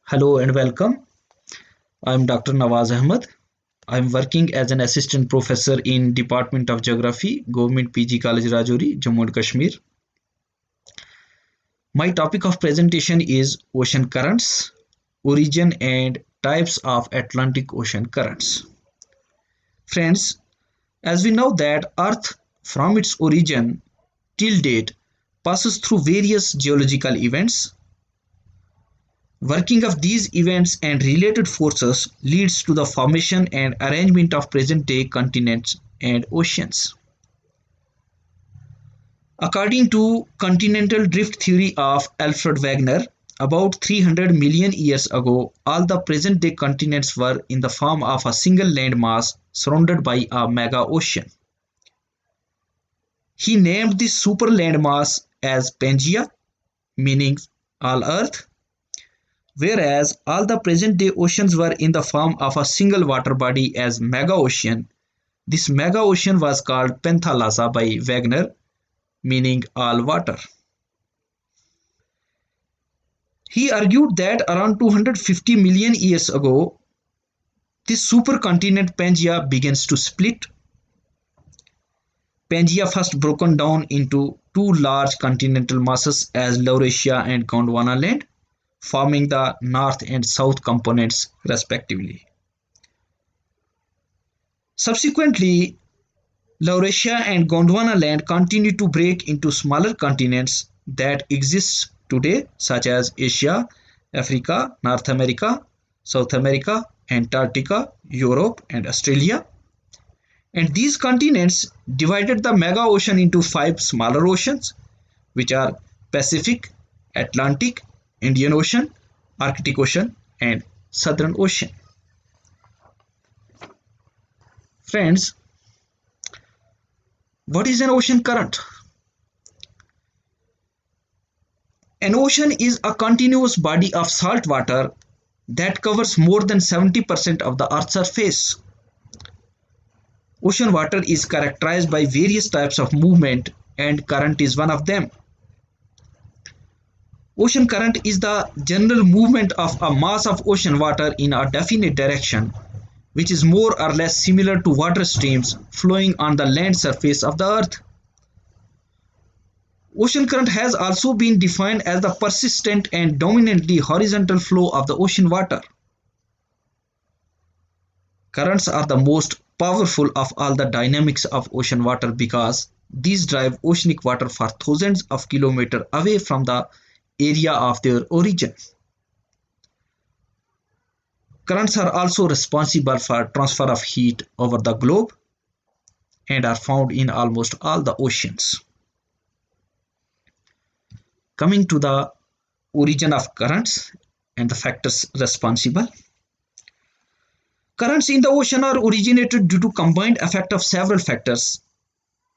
Hello and welcome. I'm Dr. Nawaz Ahmed. I'm working as an assistant professor in Department of Geography, Government PG College Rajouri, Jammu and Kashmir. My topic of presentation is ocean currents, origin and types of Atlantic Ocean currents. Friends, as we know that Earth from its origin till date passes through various geological events. Working of these events and related forces leads to the formation and arrangement of present-day continents and oceans. According to continental drift theory of Alfred Wegener, about 300 million years ago, all the present-day continents were in the form of a single landmass surrounded by a mega ocean. He named this super landmass as Pangaea, meaning all Earth, whereas all the present-day oceans were in the form of a single water body as mega-ocean. This mega-ocean was called Panthalassa by Wegener, meaning all water. He argued that around 250 million years ago, this supercontinent Pangaea begins to split. Pangaea first broken down into two large continental masses as Laurasia and Gondwana land, forming the north and south components respectively. Subsequently, Laurasia and Gondwana land continue to break into smaller continents that exist today, such as Asia, Africa, North America, South America, Antarctica, Europe, and Australia. And these continents divided the mega ocean into 5 smaller oceans, which are Pacific, Atlantic, Indian Ocean, Arctic Ocean, and Southern Ocean. Friends, what is an ocean current? An ocean is a continuous body of salt water that covers more than 70% of the Earth's surface. Ocean water is characterized by various types of movement, and current is one of them. Ocean current is the general movement of a mass of ocean water in a definite direction, which is more or less similar to water streams flowing on the land surface of the earth. Ocean current has also been defined as the persistent and dominantly horizontal flow of the ocean water. Currents are the most powerful of all the dynamics of ocean water because these drive oceanic water for thousands of kilometers away from the area of their origin. Currents are also responsible for transfer of heat over the globe and are found in almost all the oceans. Coming to the origin of currents and the factors responsible. Currents in the ocean are originated due to combined effect of several factors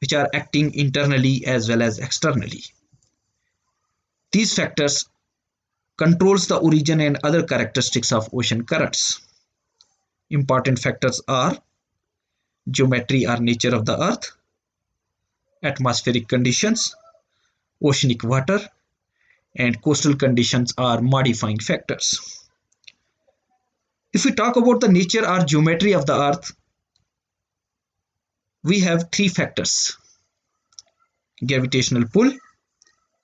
which are acting internally as well as externally. These factors controls the origin and other characteristics of ocean currents. Important factors are geometry or nature of the earth, atmospheric conditions, oceanic water, and coastal conditions are modifying factors. If we talk about the nature or geometry of the earth, we have 3 factors: gravitational pull,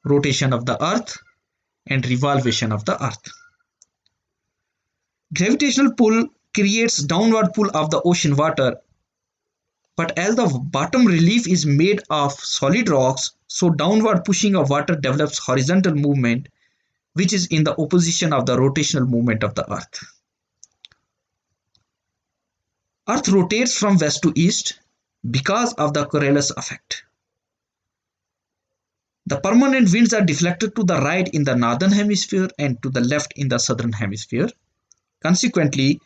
rotation of the earth, and revolvation of the earth. Gravitational pull creates downward pull of the ocean water, but as the bottom relief is made of solid rocks, so downward pushing of water develops horizontal movement, which is in the opposition of the rotational movement of the earth. Earth rotates from west to east because of the Coriolis effect. The permanent winds are deflected to the right in the northern hemisphere and to the left in the southern hemisphere. Consequently,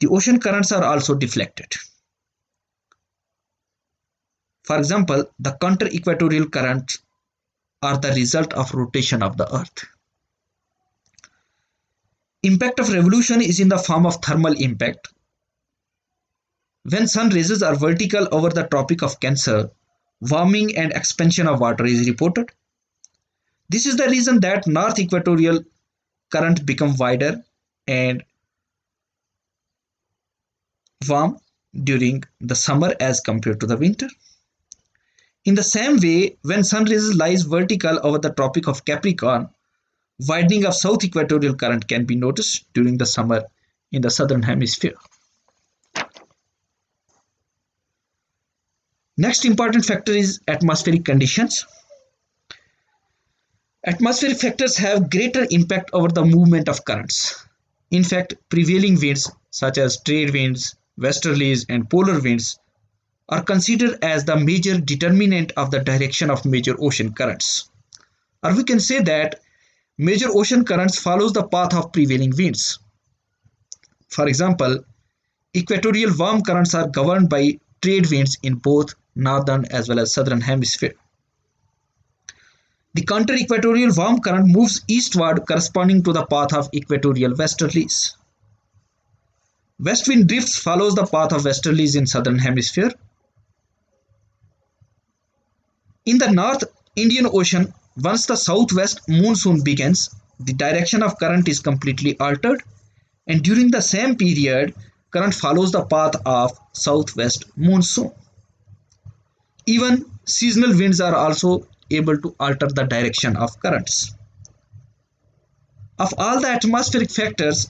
the ocean currents are also deflected. For example, the counter-equatorial currents are the result of rotation of the earth. Impact of revolution is in the form of thermal impact. When sun rays are vertical over the Tropic of Cancer, warming and expansion of water is reported. This is the reason that north equatorial current become wider and warm during the summer as compared to the winter. In the same way, when sun rays lies vertical over the Tropic of Capricorn, widening of south equatorial current can be noticed during the summer in the southern hemisphere. Next important factor is atmospheric conditions. Atmospheric factors have greater impact over the movement of currents. In fact, prevailing winds such as trade winds, westerlies, and polar winds are considered as the major determinant of the direction of major ocean currents. Or we can say that major ocean currents follows the path of prevailing winds. For example, equatorial warm currents are governed by trade winds in both northern as well as southern hemisphere. The counter-equatorial warm current moves eastward corresponding to the path of equatorial westerlies. West wind drifts follows the path of westerlies in southern hemisphere. In the North Indian Ocean, once the southwest monsoon begins, the direction of current is completely altered, and during the same period, current follows the path of southwest monsoon. Even seasonal winds are also able to alter the direction of currents. Of all the atmospheric factors,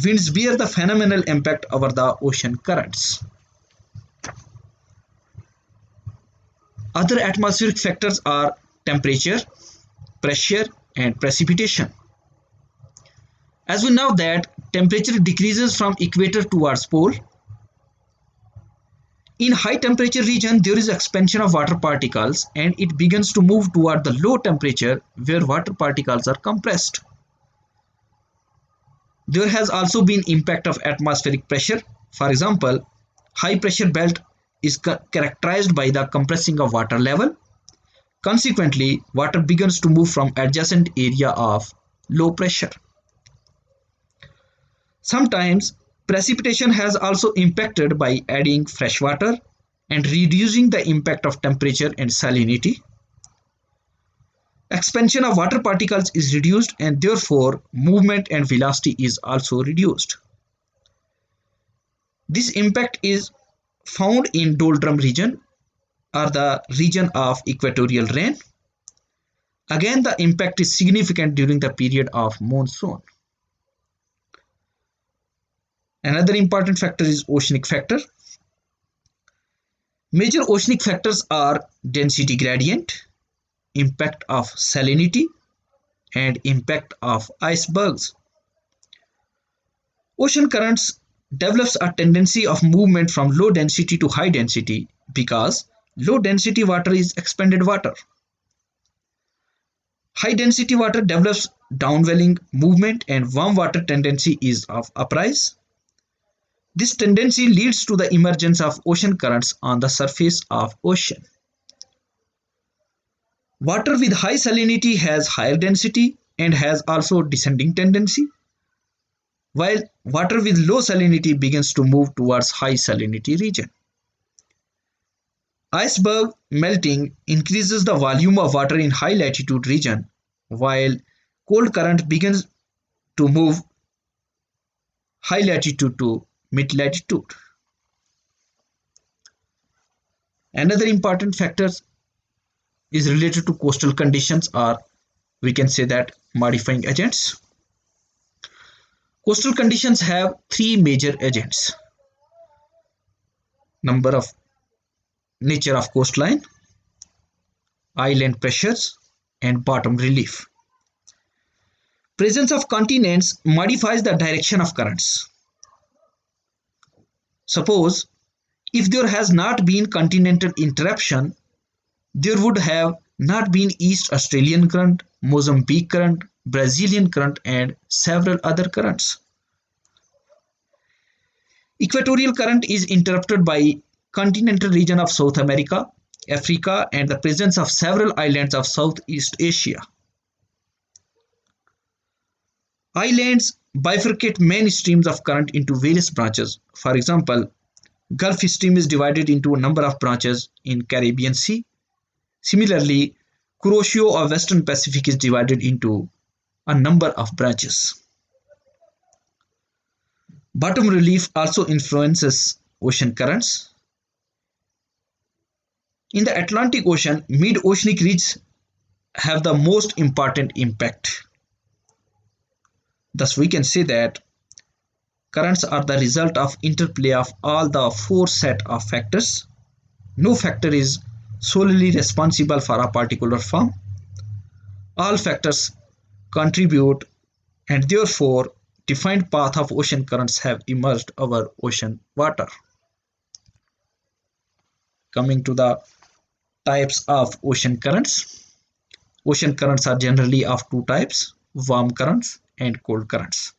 winds bear the phenomenal impact over the ocean currents. Other atmospheric factors are temperature, pressure, and precipitation. As we know that temperature decreases from equator towards pole. In high temperature region, there is expansion of water particles and it begins to move toward the low temperature where water particles are compressed. There has also been impact of atmospheric pressure. For example, high pressure belt is characterized by the compressing of water level. Consequently, water begins to move from adjacent area of low pressure. Sometimes precipitation has also impacted by adding fresh water and reducing the impact of temperature and salinity. Expansion of water particles is reduced and therefore movement and velocity is also reduced. This impact is found in doldrum region or the region of equatorial rain. Again, the impact is significant during the period of monsoon. Another important factor is oceanic factor. Major oceanic factors are density gradient, impact of salinity, and impact of icebergs. Ocean currents develops a tendency of movement from low density to high density because low density water is expanded water. High density water develops downwelling movement and warm water tendency is of uprise. This tendency leads to the emergence of ocean currents on the surface of ocean. Water with high salinity has higher density and has also descending tendency, while water with low salinity begins to move towards high salinity region. Iceberg melting increases the volume of water in high latitude region, while cold current begins to move high latitude to mid latitude. Another important factor is related to coastal conditions, or we can say that modifying agents. Coastal conditions have three major agents: number of nature of coastline, island pressures, and bottom relief. Presence of continents modifies the direction of currents. Suppose if there has not been continental interruption, there would have not been East Australian current, Mozambique current, Brazilian current, and several other currents. Equatorial current is interrupted by continental region of South America, Africa, and the presence of several islands of Southeast Asia. Islands bifurcate main streams of current into various branches. For example, Gulf Stream is divided into a number of branches in Caribbean Sea. Similarly, Kuroshio of Western Pacific is divided into a number of branches. Bottom relief also influences ocean currents. In the Atlantic Ocean, mid-oceanic ridges have the most important impact. Thus, we can say that currents are the result of interplay of all the four set of factors. No factor is solely responsible for a particular form. All factors contribute, and therefore defined path of ocean currents have emerged over ocean water. Coming to the types of ocean currents. Ocean currents are generally of two types: warm currents and cold currents.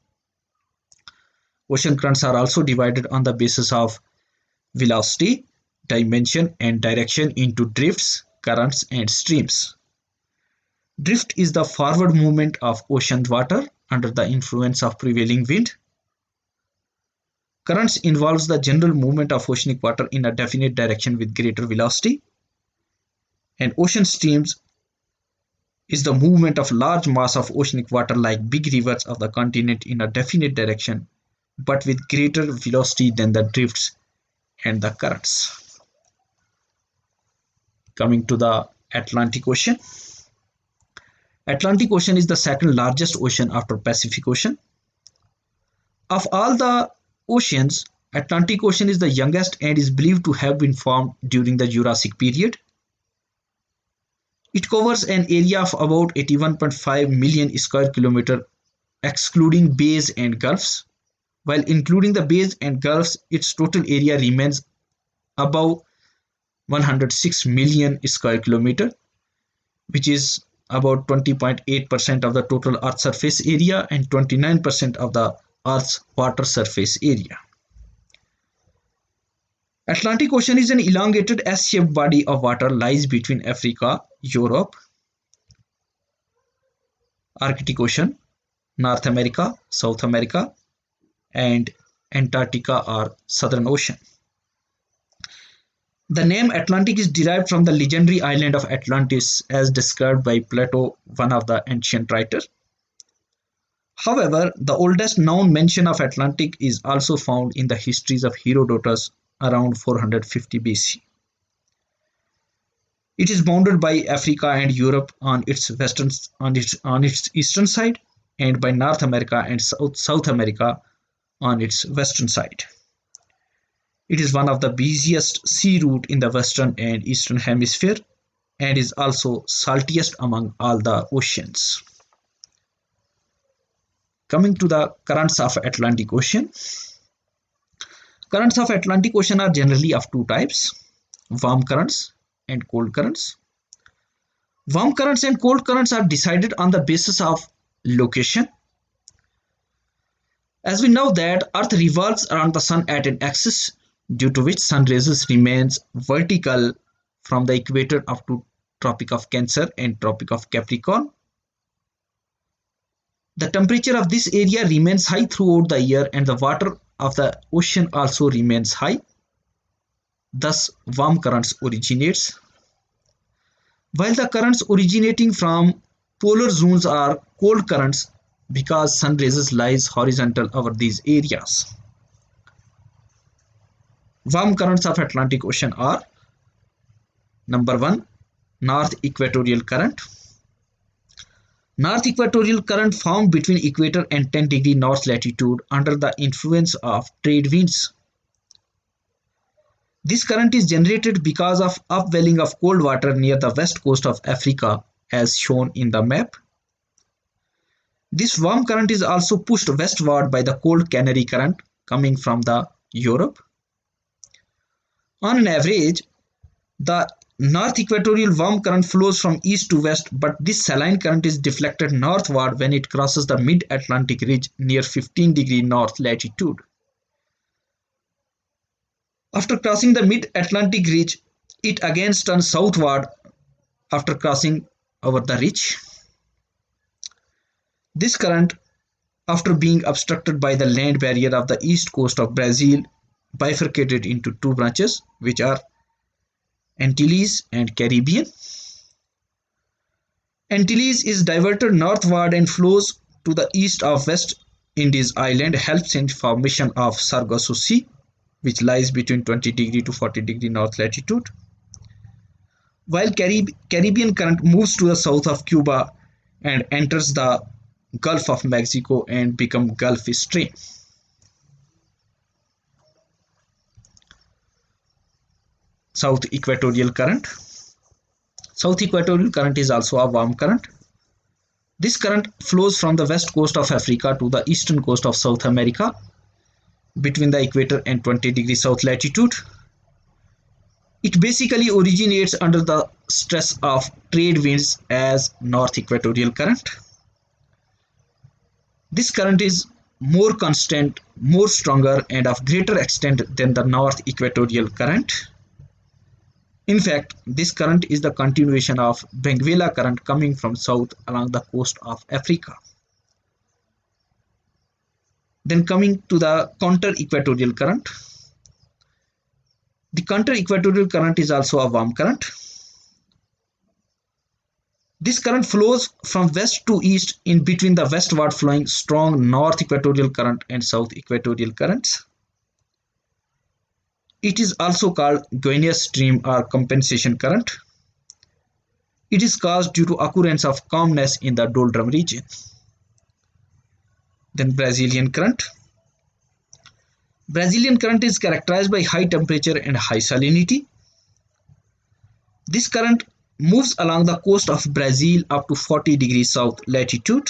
Ocean currents are also divided on the basis of velocity, dimension, and direction into drifts, currents, and streams. Drift is the forward movement of ocean water under the influence of prevailing wind. Currents involves the general movement of oceanic water in a definite direction with greater velocity. And ocean streams is the movement of large mass of oceanic water like big rivers of the continent in a definite direction, but with greater velocity than the drifts and the currents. Coming to the Atlantic Ocean. Atlantic Ocean is the second largest ocean after Pacific Ocean. Of all the oceans, Atlantic Ocean is the youngest and is believed to have been formed during the Jurassic period. It covers an area of about 81.5 million square kilometers, excluding bays and gulfs. While including the bays and gulfs, its total area remains above 106 million square kilometers, which is about 20.8% of the total Earth surface area and 29% of the Earth's water surface area. Atlantic Ocean is an elongated S-shaped body of water lies between Africa, Europe, Arctic Ocean, North America, South America, and Antarctica or Southern Ocean. The name Atlantic is derived from the legendary island of Atlantis as described by Plato, one of the ancient writers. However, the oldest known mention of Atlantic is also found in the histories of Herodotus around 450 BC. It is bounded by Africa and Europe on its eastern side, and by North America and South America on its western side. It is one of the busiest sea routes in the western and eastern hemisphere and is also saltiest among all the oceans. Coming to the currents of Atlantic Ocean. Currents of Atlantic Ocean are generally of two types: warm currents and cold currents. Warm currents and cold currents are decided on the basis of location. As we know that Earth revolves around the Sun at an axis, due to which sun rays remains vertical from the equator up to Tropic of Cancer and Tropic of Capricorn. The temperature of this area remains high throughout the year and the water of the ocean also remains high. Thus, warm currents originates. While the currents originating from polar zones are cold currents because sun rays lies horizontal over these areas. Warm currents of Atlantic Ocean are: number 1, North Equatorial Current. North Equatorial Current formed between equator and 10° north latitude under the influence of trade winds. This current is generated because of upwelling of cold water near the west coast of Africa as shown in the map. This warm current is also pushed westward by the cold Canary Current coming from the Europe. On an average, the North Equatorial warm current flows from east to west, but this saline current is deflected northward when it crosses the mid-Atlantic ridge near 15° north latitude. After crossing the mid-Atlantic ridge, it again turns southward after crossing over the ridge. This current, after being obstructed by the land barrier of the east coast of Brazil, bifurcated into two branches, which are Antilles and Caribbean. Antilles is diverted northward and flows to the east of West Indies island helps in formation of Sargasso Sea, which lies between 20° to 40° north latitude, while Caribbean current moves to the south of Cuba and enters the Gulf of Mexico and become Gulf Stream. South Equatorial Current. South Equatorial Current is also a warm current. This current flows from the west coast of Africa to the eastern coast of South America between the equator and 20° south latitude. It basically originates under the stress of trade winds as North Equatorial Current. This current is more constant, more stronger, and of greater extent than the North Equatorial Current. In fact, this current is the continuation of Benguela current coming from south along the coast of Africa. Then coming to the counter-equatorial current. The counter-equatorial current is also a warm current. This current flows from west to east in between the westward flowing strong north equatorial current and south equatorial currents. It is also called Guiana stream or compensation current. It is caused due to occurrence of calmness in the doldrum region. Then Brazilian current. Brazilian current is characterized by high temperature and high salinity. This current moves along the coast of Brazil up to 40° south latitude.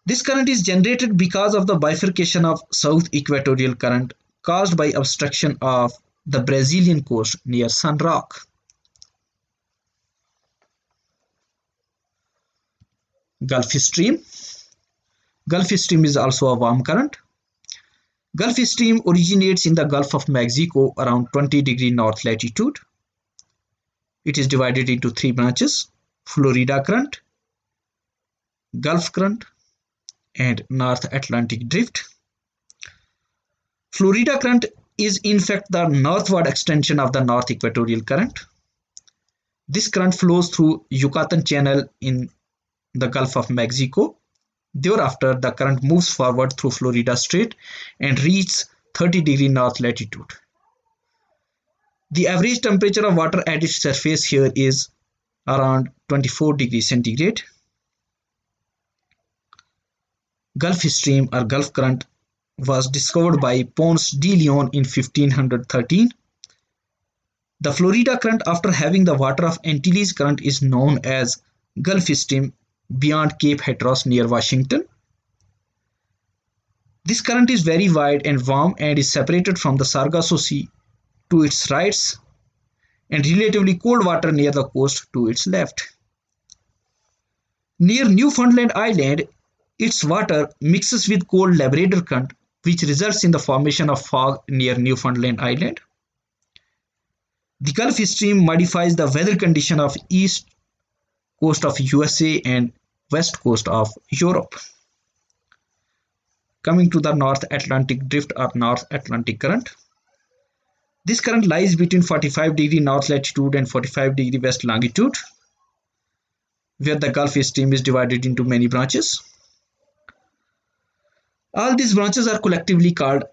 This current is generated because of the bifurcation of South Equatorial Current caused by obstruction of the Brazilian coast near San Roque. Gulf Stream. Gulf Stream is also a warm current. Gulf Stream originates in the Gulf of Mexico around 20° north latitude. It is divided into three branches: Florida Current, Gulf Current, and North Atlantic Drift. Florida Current is in fact the northward extension of the North Equatorial Current. This current flows through Yucatan Channel in the Gulf of Mexico. Thereafter, the current moves forward through Florida Strait and reaches 30° north latitude. The average temperature of water at its surface here is around 24° centigrade. Gulf Stream or Gulf Current was discovered by Ponce de Leon in 1513. The Florida Current, after having the water of Antilles Current, is known as Gulf Stream beyond Cape Hatteras near Washington. This current is very wide and warm and is separated from the Sargasso Sea to its right and relatively cold water near the coast to its left. Near Newfoundland Island, its water mixes with cold Labrador Current, which results in the formation of fog near Newfoundland Island. The Gulf Stream modifies the weather condition of east coast of USA and west coast of Europe. Coming to the North Atlantic Drift or North Atlantic Current. This current lies between 45° north latitude and 45° west longitude, where the Gulf Stream is divided into many branches. All these branches are collectively called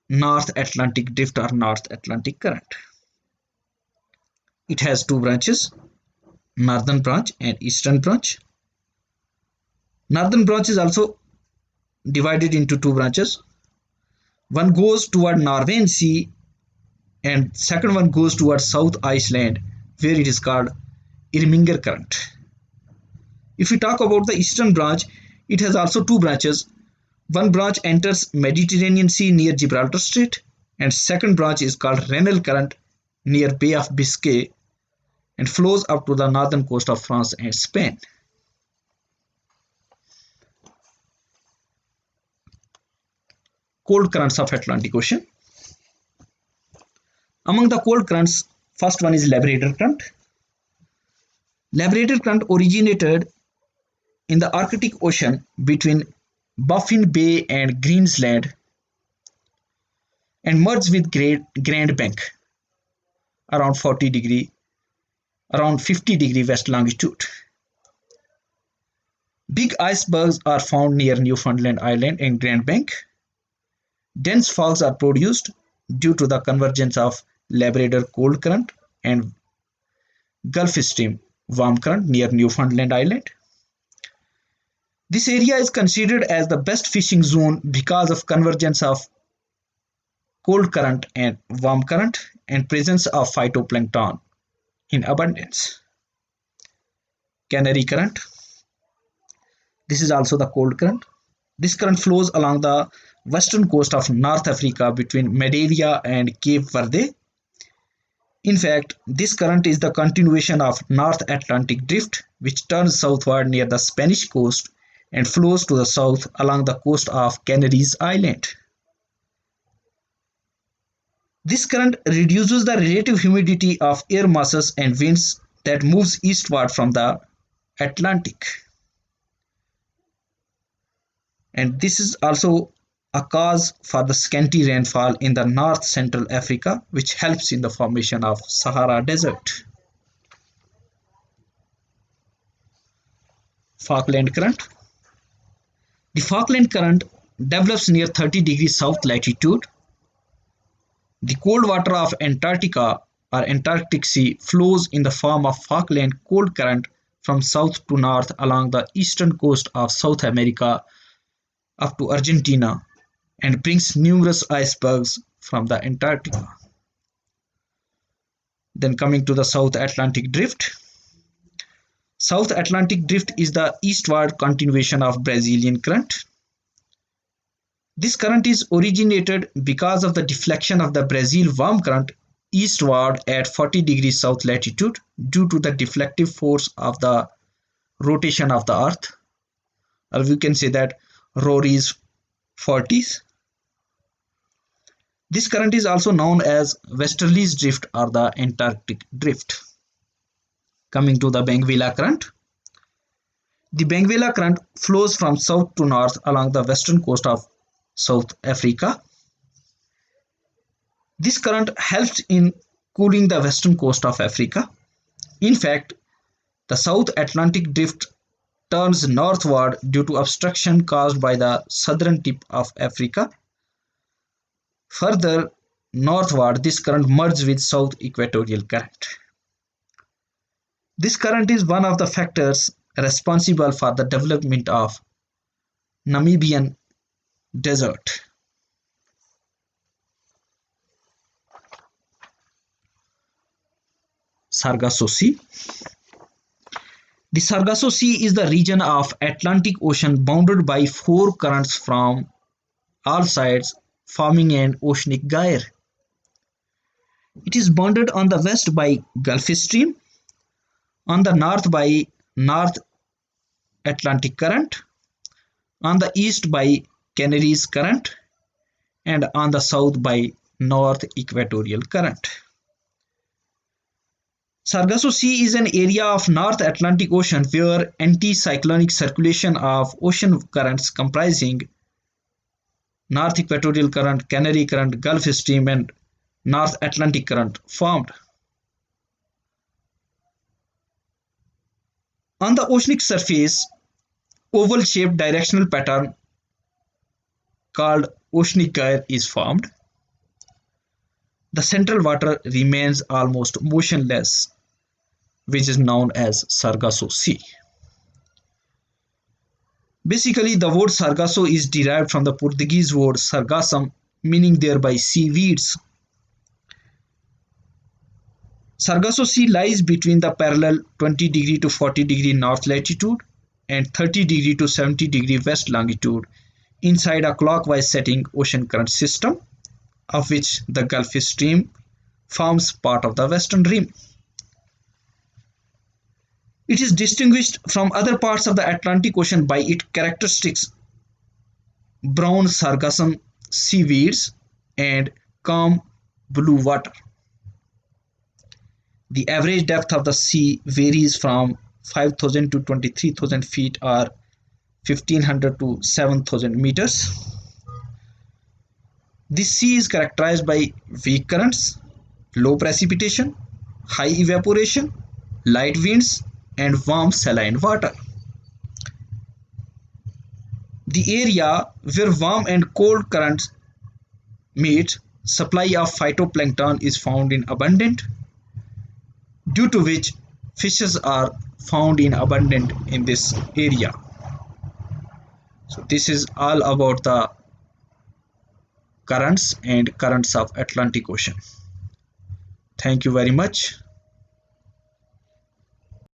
North Atlantic Drift or North Atlantic Current. It has two branches, Northern Branch and Eastern Branch. Northern Branch is also divided into two branches. One goes toward Norwegian Sea and second one goes towards South Iceland, where it is called Irminger Current. If we talk about the Eastern Branch, it has also two branches. One branch enters Mediterranean Sea near Gibraltar Strait, and second branch is called Rennell Current near Bay of Biscay and flows up to the northern coast of France and Spain. Cold currents of Atlantic Ocean. Among the cold currents, first one is Labrador Current. Labrador Current originated in the Arctic Ocean between Baffin Bay and Queensland and merged with Grand Bank around 50° west longitude. Big icebergs are found near Newfoundland Island and Grand Bank. Dense fogs are produced due to the convergence of Labrador cold current and Gulf Stream warm current near Newfoundland Island. This area is considered as the best fishing zone because of convergence of cold current and warm current and presence of phytoplankton in abundance. Canary current. This is also the cold current. This current flows along the western coast of North Africa between Madeira and Cape Verde. In fact, this current is the continuation of North Atlantic Drift, which turns southward near the Spanish coast and flows to the south along the coast of Canaries Island. This current reduces the relative humidity of air masses and winds that moves eastward from the Atlantic. And this is also a cause for the scanty rainfall in the North Central Africa, which helps in the formation of Sahara Desert. Falkland current. The Falkland current develops near 30 degrees south latitude. The cold water of Antarctica or Antarctic Sea flows in the form of Falkland cold current from south to north along the eastern coast of South America up to Argentina and brings numerous icebergs from the Antarctica. Then coming to the South Atlantic Drift. South Atlantic Drift is the eastward continuation of Brazilian current. This current is originated because of the deflection of the Brazil warm current eastward at 40 degrees south latitude due to the deflective force of the rotation of the earth, or we can say that Rory's 40s. This current is also known as Westerly's drift or the Antarctic drift. Coming to the Benguela current. The Benguela current flows from south to north along the western coast of South Africa. This current helps in cooling the western coast of Africa. In fact, the South Atlantic drift turns northward due to obstruction caused by the southern tip of Africa. Further northward, this current merges with South Equatorial current. This current is one of the factors responsible for the development of Namibian desert. Sargasso Sea. The Sargasso Sea is the region of Atlantic Ocean bounded by four currents from all sides, forming an oceanic gyre. It is bounded on the west by Gulf Stream, on the north by North Atlantic Current, on the east by Canaries Current, and on the south by North Equatorial Current. Sargasso Sea is an area of North Atlantic Ocean where anticyclonic circulation of ocean currents comprising North Equatorial Current, Canary Current, Gulf Stream, and North Atlantic Current formed. On the oceanic surface, oval-shaped directional pattern called oceanic gyre is formed. The central water remains almost motionless, which is known as Sargasso Sea. Basically, the word Sargasso is derived from the Portuguese word sargassum, meaning thereby seaweeds. Sargasso Sea lies between the parallel 20 degree to 40 degree north latitude and 30 degree to 70 degree west longitude inside a clockwise setting ocean current system, of which the Gulf Stream forms part of the western rim. It is distinguished from other parts of the Atlantic Ocean by its characteristics brown sargassum seaweeds and calm blue water. The average depth of the sea varies from 5,000 to 23,000 feet or 1,500 to 7,000 meters. This sea is characterized by weak currents, low precipitation, high evaporation, light winds, and warm saline water. The area where warm and cold currents meet, supply of phytoplankton is found in abundant, due to which fishes are found in abundant in this area. So this is all about the currents and currents of Atlantic Ocean. Thank you very much.